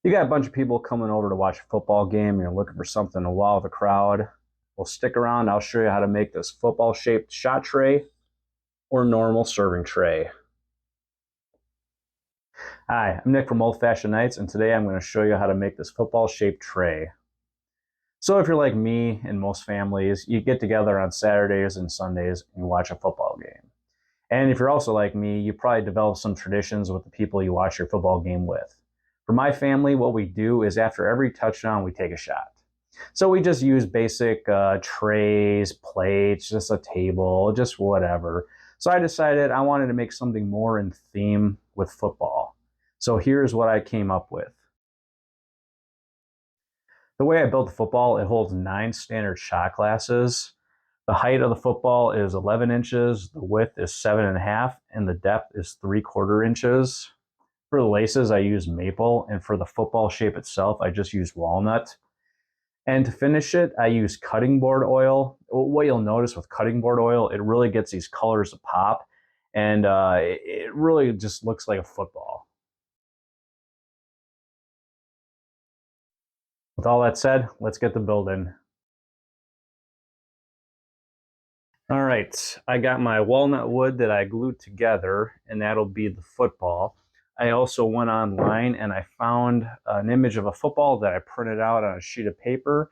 You got a bunch of people coming over to watch a football game and you're looking for something to wow the crowd. Well, stick around. I'll show you how to make this football shaped shot tray or normal serving tray. Hi, I'm Nick from Old Fashioned Nights, and today I'm going to show you how to make this football shaped tray. So, if you're like me and most families, you get together on Saturdays and Sundays and watch a football game. And if you're also like me, you probably develop some traditions with the people you watch your football game with. For my family, what we do is after every touchdown, we take a shot. So we just use basic trays, plates, just a table, just whatever. So I decided I wanted to make something more in theme with football. So here's what I came up with. The way I built the football, it holds 9 standard shot glasses. The height of the football is 11 inches, the width is 7.5, and the depth is 3/4 inches. For the laces, I use maple, and for the football shape itself, I just use walnut. And to finish it, I use cutting board oil. What you'll notice with cutting board oil, it really gets these colors to pop, and it really just looks like a football. With all that said, let's get the building. All right, I got my walnut wood that I glued together, and that'll be the football. I also went online and I found an image of a football that I printed out on a sheet of paper.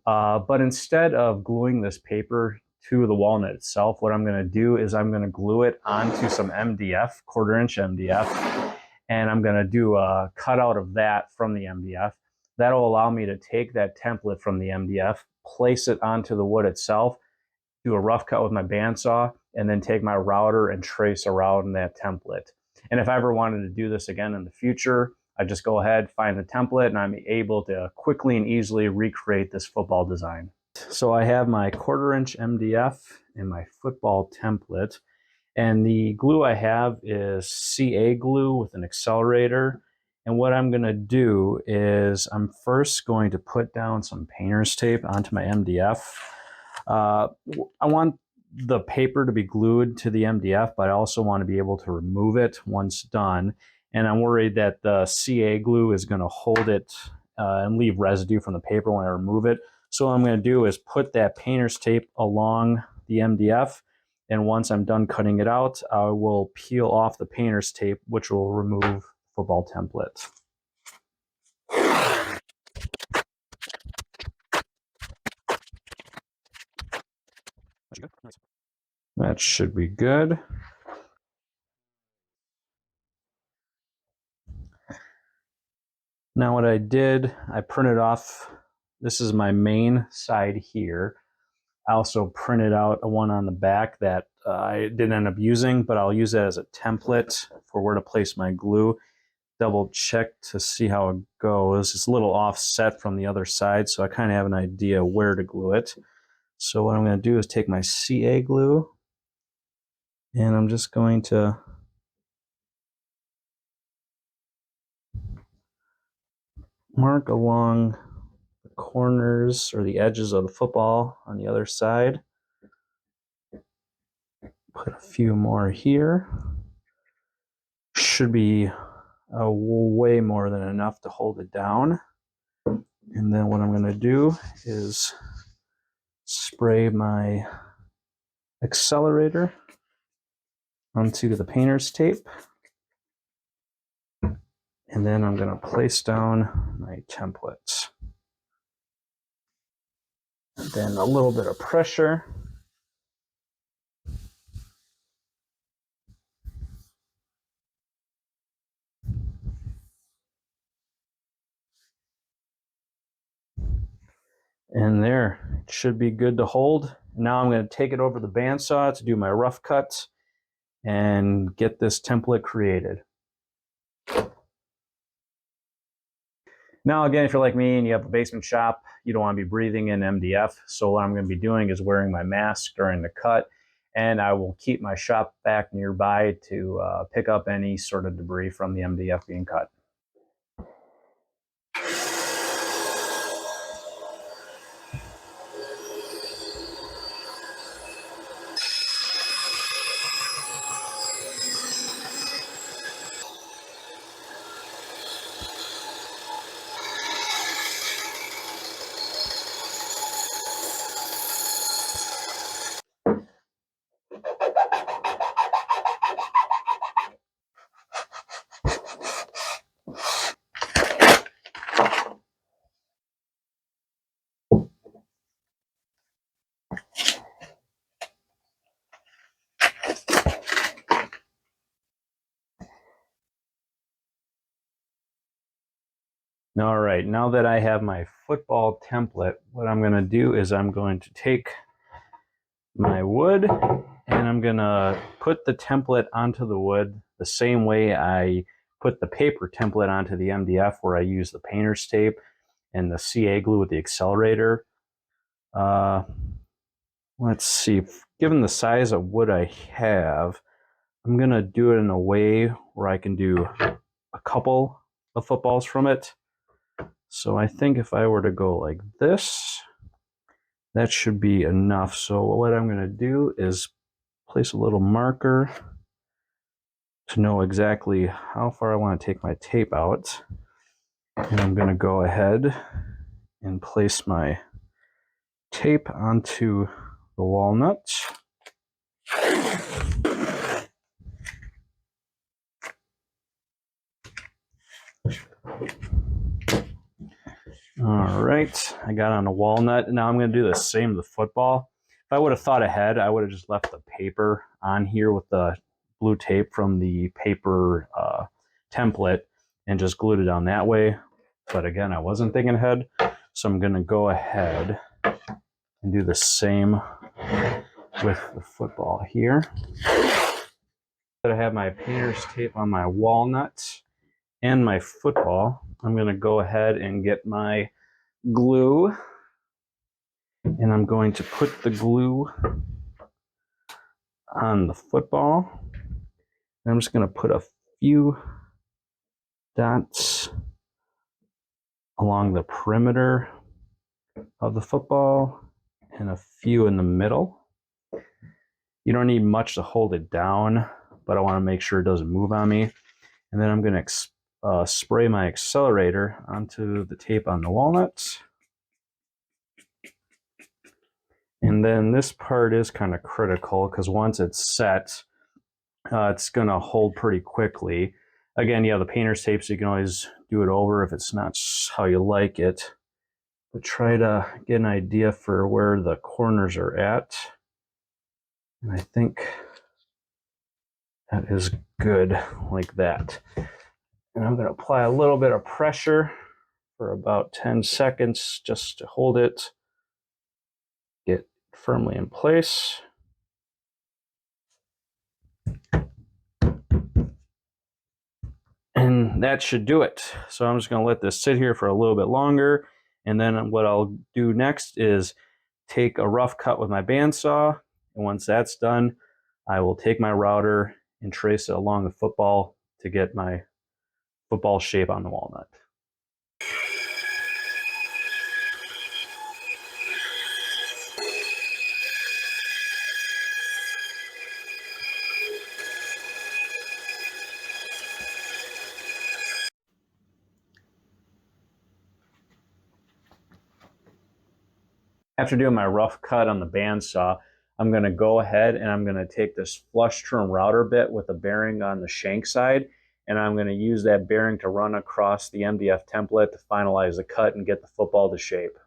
But instead of gluing this paper to the walnut itself, what I'm going to do is I'm going to glue it onto some MDF, 1/4 inch MDF, and I'm going to do a cutout of that from the MDF. That'll allow me to take that template from the MDF, place it onto the wood itself, do a rough cut with my bandsaw, and then take my router and trace around that template. And if I ever wanted to do this again in the future, I just go ahead, find the template, and I'm able to quickly and easily recreate this football design. So I have my 1/4 inch MDF and my football template. And the glue I have is CA glue with an accelerator. And what I'm going to do is I'm first going to put down some painter's tape onto my MDF. I want the paper to be glued to the MDF, but I also want to be able to remove it once done. And I'm worried that the CA glue is going to hold it and leave residue from the paper when I remove it. So what I'm going to do is put that painter's tape along the MDF, and once I'm done cutting it out, I will peel off the painter's tape, which will remove football template. That should be good. Now what I did, I printed off, this is my main side here. I also printed out a one on the back that I didn't end up using, but I'll use that as a template for where to place my glue. Double check to see how it goes. It's a little offset from the other side, so I kind of have an idea where to glue it. So what I'm going to do is take my CA glue, and I'm just going to mark along the corners or the edges of the football on the other side. Put a few more here. Should be way more than enough to hold it down. And then what I'm going to do is spray my accelerator onto the painter's tape. And then I'm going to place down my templates. And then a little bit of pressure. And there, it should be good to hold. Now I'm going to take it over the bandsaw to do my rough cut and get this template created. Now, again, if you're like me and you have a basement shop, you don't want to be breathing in MDF. So what I'm going to be doing is wearing my mask during the cut, and I will keep my shop vac nearby to pick up any sort of debris from the MDF being cut. All right, now that I have my football template, what I'm going to do is I'm going to take my wood and I'm going to put the template onto the wood the same way I put the paper template onto the MDF, where I use the painter's tape and the CA glue with the accelerator. Let's see, given the size of wood I have, I'm going to do it in a way where I can do a couple of footballs from it. So I think if I were to go like this, that should be enough. So what I'm going to do is place a little marker to know exactly how far I want to take my tape out. And I'm going to go ahead and place my tape onto the walnut. All right, I got on a walnut. Now I'm going to do the same with the football. If I would have thought ahead, I would have just left the paper on here with the blue tape from the paper template and just glued it on that way. But again, I wasn't thinking ahead, so I'm going to go ahead and do the same with the football here. I have my painter's tape on my walnut and my football. I'm going to go ahead and get my glue, and I'm going to put the glue on the football. And I'm just going to put a few dots along the perimeter of the football and a few in the middle. You don't need much to hold it down, but I want to make sure it doesn't move on me. And then I'm going to spray my accelerator onto the tape on the walnuts. And then this part is kind of critical because once it's set, it's going to hold pretty quickly. Again, you have the painter's tape, so you can always do it over if it's not how you like it. But try to get an idea for where the corners are at. And I think that is good like that. And I'm going to apply a little bit of pressure for about 10 seconds just to hold it, get firmly in place. And that should do it. So I'm just going to let this sit here for a little bit longer. And then what I'll do next is take a rough cut with my bandsaw. And once that's done, I will take my router and trace it along the football to get my football shape on the walnut. After doing my rough cut on the bandsaw, I'm going to go ahead and I'm going to take this flush trim router bit with a bearing on the shank side, and I'm going to use that bearing to run across the MDF template to finalize the cut and get the football to shape.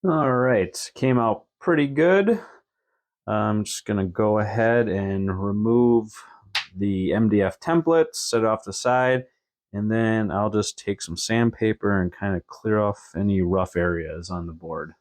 All right, came out pretty good. I'm just going to go ahead and remove the MDF template, set it off the side, and then I'll just take some sandpaper and kind of clear off any rough areas on the board.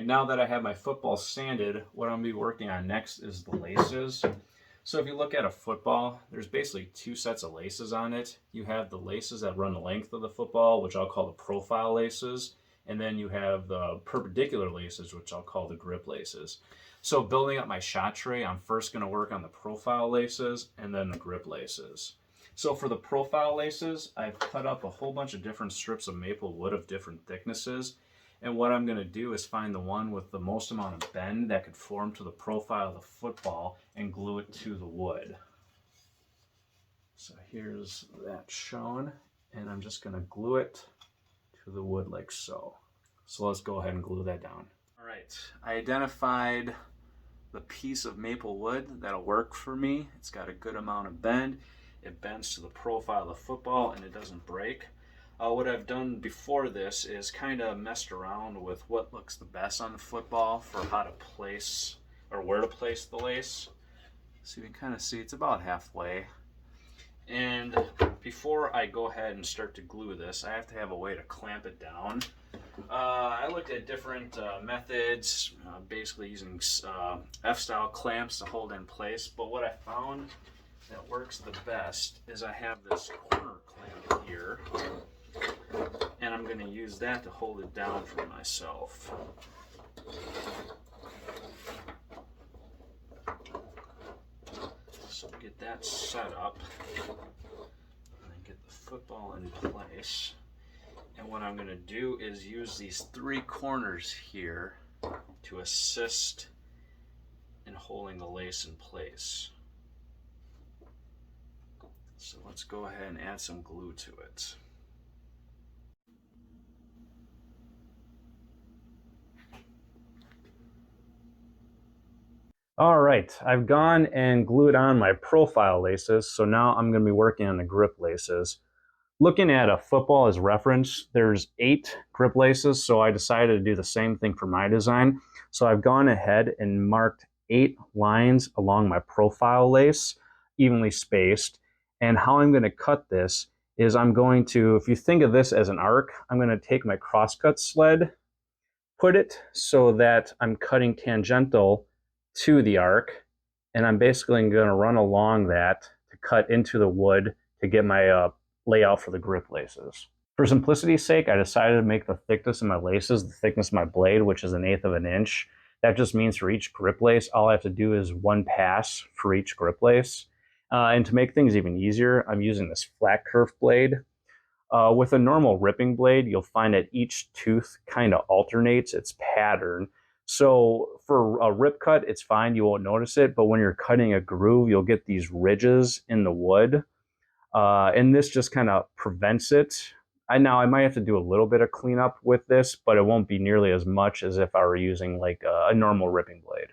right, now that I have my football sanded, what I'm going to be working on next is the laces. So if you look at a football, there's basically two sets of laces on it. You have the laces that run the length of the football, which I'll call the profile laces, and then you have the perpendicular laces, which I'll call the grip laces. So building up my shot tray, I'm first going to work on the profile laces and then the grip laces. So for the profile laces, I've cut up a whole bunch of different strips of maple wood of different thicknesses. And what I'm going to do is find the one with the most amount of bend that could form to the profile of the football and glue it to the wood. So here's that shown, and I'm just going to glue it to the wood like so. So let's go ahead and glue that down. All right, I identified the piece of maple wood that'll work for me. It's got a good amount of bend. It bends to the profile of the football and it doesn't break. What I've done before this is kind of messed around with what looks the best on the football for how to place or where to place the lace. So you can kind of see it's about halfway. And before I go ahead and start to glue this, I have to have a way to clamp it down. I looked at different methods, basically using F-style clamps to hold in place, but what I found that works the best is I have this corner clamp here, and I'm going to use that to hold it down for myself. So get that set up, and get the football in place. And what I'm going to do is use these three corners here to assist in holding the lace in place. So let's go ahead and add some glue to it. All right, I've gone and glued on my profile laces, so now I'm going to be working on the grip laces. Looking at a football as reference, there's 8 grip laces, so I decided to do the same thing for my design. So I've gone ahead and marked 8 lines along my profile lace, evenly spaced. And how I'm going to cut this is I'm going to, if you think of this as an arc, I'm going to take my crosscut sled, put it so that I'm cutting tangential to the arc, and I'm basically going to run along that to cut into the wood to get my layout for the grip laces. For simplicity's sake, I decided to make the thickness of my laces the thickness of my blade, which is 1/8 of an inch. That just means for each grip lace, all I have to do is 1 pass for each grip lace. And to make things even easier, I'm using this flat kerf blade. With a normal ripping blade, you'll find that each tooth kind of alternates its pattern. So for a rip cut, it's fine, you won't notice it, but when you're cutting a groove, you'll get these ridges in the wood. And this just kind of prevents it. Now I might have to do a little bit of cleanup with this, but it won't be nearly as much as if I were using like a normal ripping blade.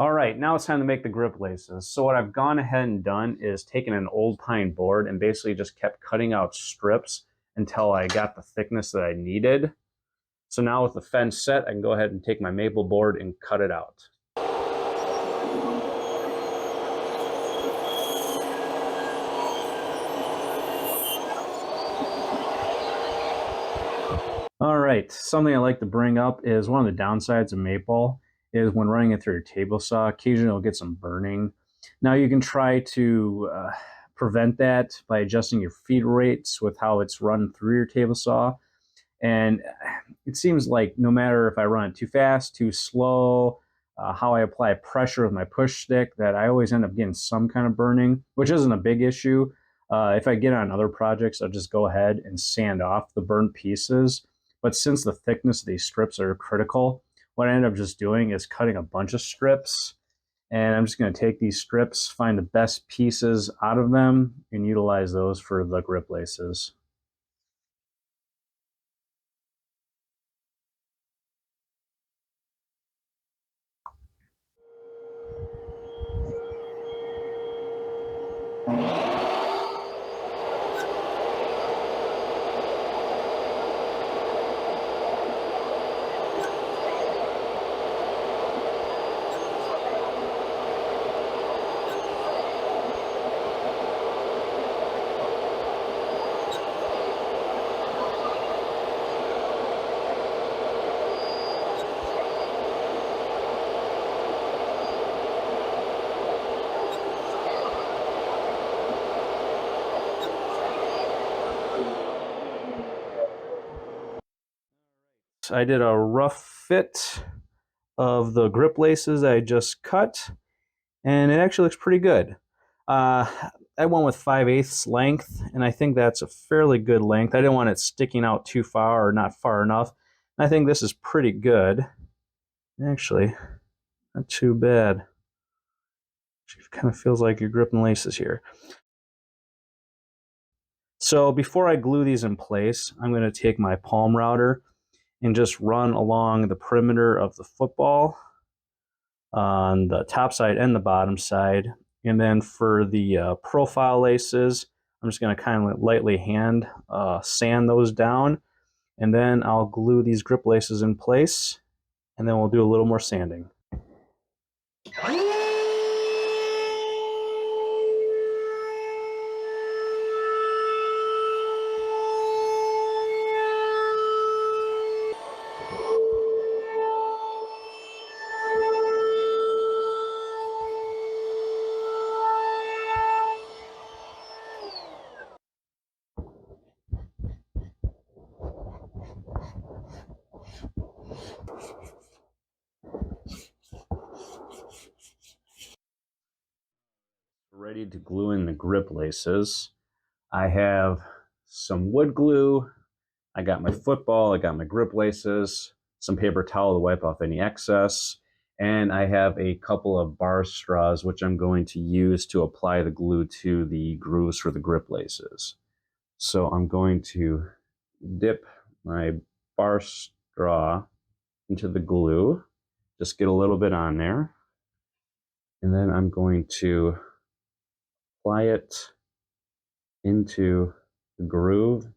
All right, now it's time to make the grip laces. So what I've gone ahead and done is taken an old pine board and basically just kept cutting out strips until I got the thickness that I needed. So now with the fence set, I can go ahead and take my maple board and cut it out. All right, something I like to bring up is one of the downsides of maple is when running it through your table saw, occasionally you'll get some burning. Now you can try to prevent that by adjusting your feed rates with how it's run through your table saw. And it seems like no matter if I run it too fast, too slow, how I apply pressure with my push stick, that I always end up getting some kind of burning, which isn't a big issue. If I get on other projects, I'll just go ahead and sand off the burnt pieces. But since the thickness of these strips are critical, what I end up just doing is cutting a bunch of strips. And I'm just going to take these strips, find the best pieces out of them, and utilize those for the grip laces. I did a rough fit of the grip laces I just cut, and it actually looks pretty good. I went with 5/8 length, and I think that's a fairly good length. I didn't want it sticking out too far or not far enough. I think this is pretty good. Actually, not too bad. It kind of feels like you're gripping laces here. So before I glue these in place, I'm going to take my palm router and just run along the perimeter of the football on the top side and the bottom side. And then for the profile laces, I'm just going to kind of lightly hand sand those down. And then I'll glue these grip laces in place. And then we'll do a little more sanding. Ready to glue in the grip laces. I have some wood glue. I got my football, I got my grip laces, some paper towel to wipe off any excess, and I have a couple of bar straws which I'm going to use to apply the glue to the grooves for the grip laces. So I'm going to dip my bar straw into the glue, just get a little bit on there, and then I'm going to apply it into the groove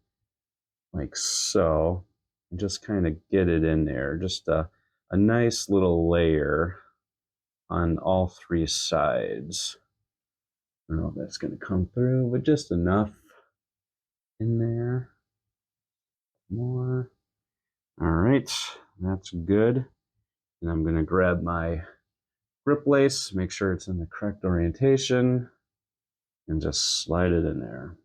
like so, and just kind of get it in there. Just a nice little layer on all three sides. I don't know if that's going to come through, but just enough in there. More. All right, that's good. And I'm going to grab my grip lace, make sure it's in the correct orientation, and just slide it in there.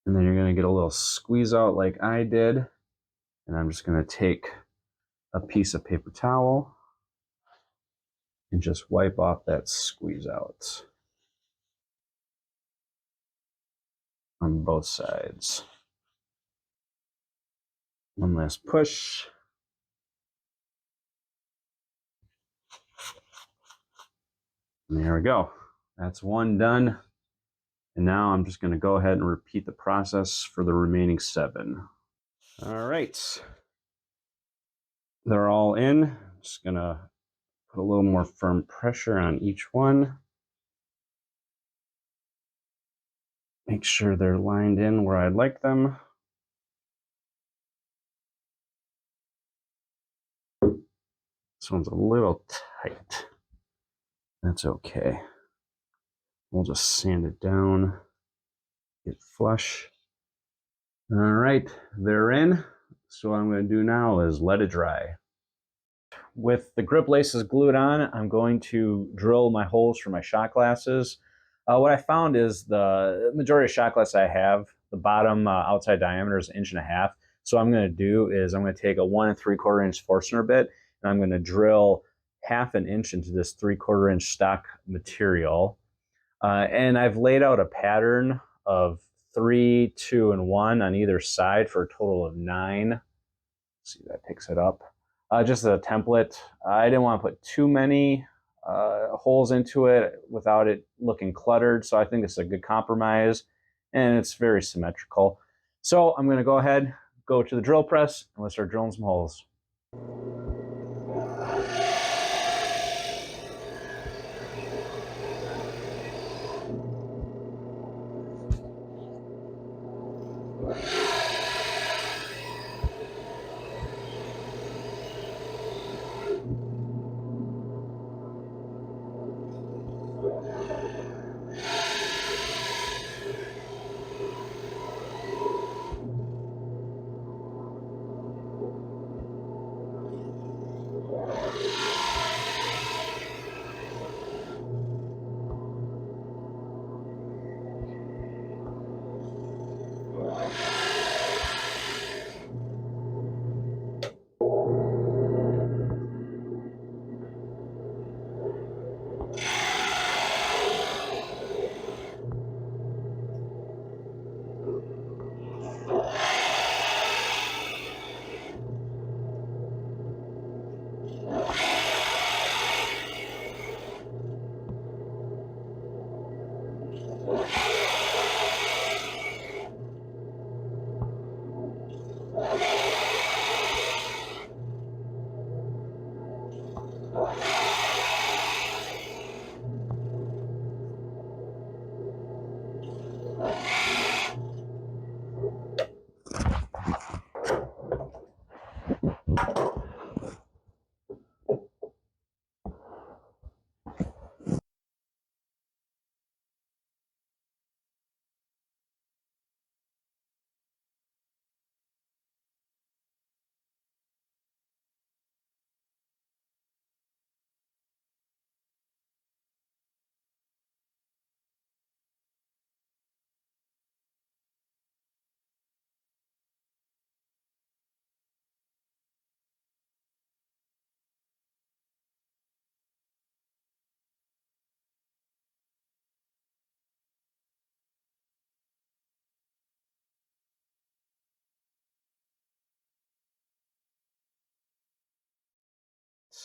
And then you're going to get a little squeeze out like I did. And I'm just going to take a piece of paper towel and just wipe off that squeeze out on both sides. One last push. And there we go. That's one done. And now I'm just going to go ahead and repeat the process for the remaining 7. All right. They're all in. Just going to Put a little more firm pressure on each one. Make sure they're lined in where I'd like them. This one's a little tight. That's okay. We'll just sand it down, get flush. All right, they're in. So what I'm going to do now is let it dry. With the grip laces glued on, I'm going to drill my holes for my shot glasses. What I found is the majority of shot glasses I have, the bottom outside diameter is 1.5 inches. So what I'm going to do is I'm going to take a 1 3/4 inch Forstner bit, and I'm going to drill 1/2 inch into this 3/4 inch stock material. And I've laid out a pattern of 3, 2, and 1 on either side for a total of 9. Let's see, that picks it up. Just a template. I didn't want to put too many holes into it without it looking cluttered, so I think it's a good compromise, and it's very symmetrical. So I'm going to go ahead, go to the drill press, and let's start drilling some holes.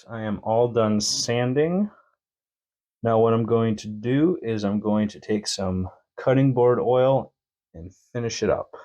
I am all done sanding. Now what I'm going to do is I'm going to take some cutting board oil and finish it up.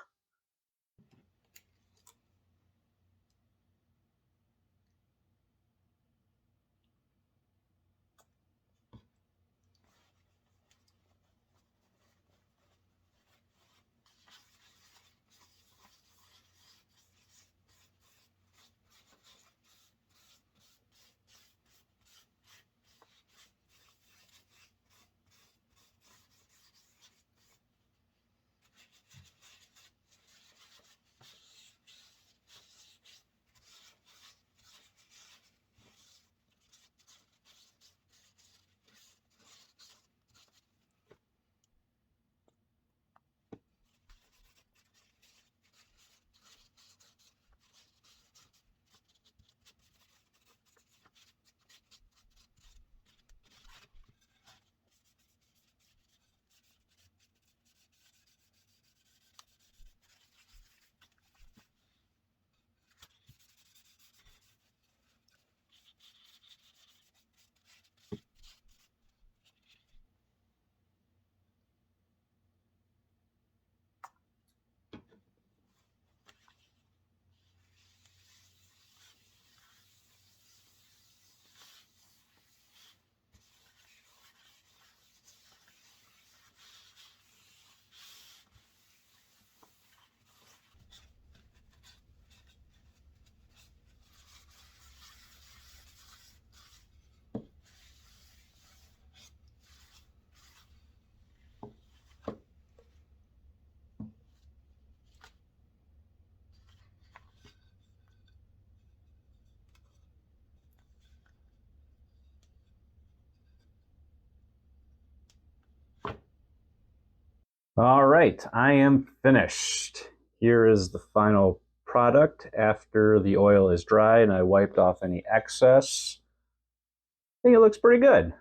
All right, I am finished. Here is the final product after the oil is dry and I wiped off any excess. I think it looks pretty good.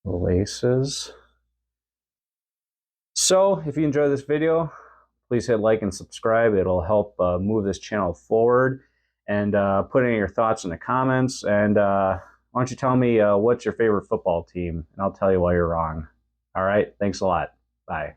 Laces. So if you enjoyed this video, please hit like and subscribe. It'll help move this channel forward. And put any of your thoughts in the comments. And why don't you tell me what's your favorite football team? And I'll tell you why you're wrong. All right, thanks a lot. Bye.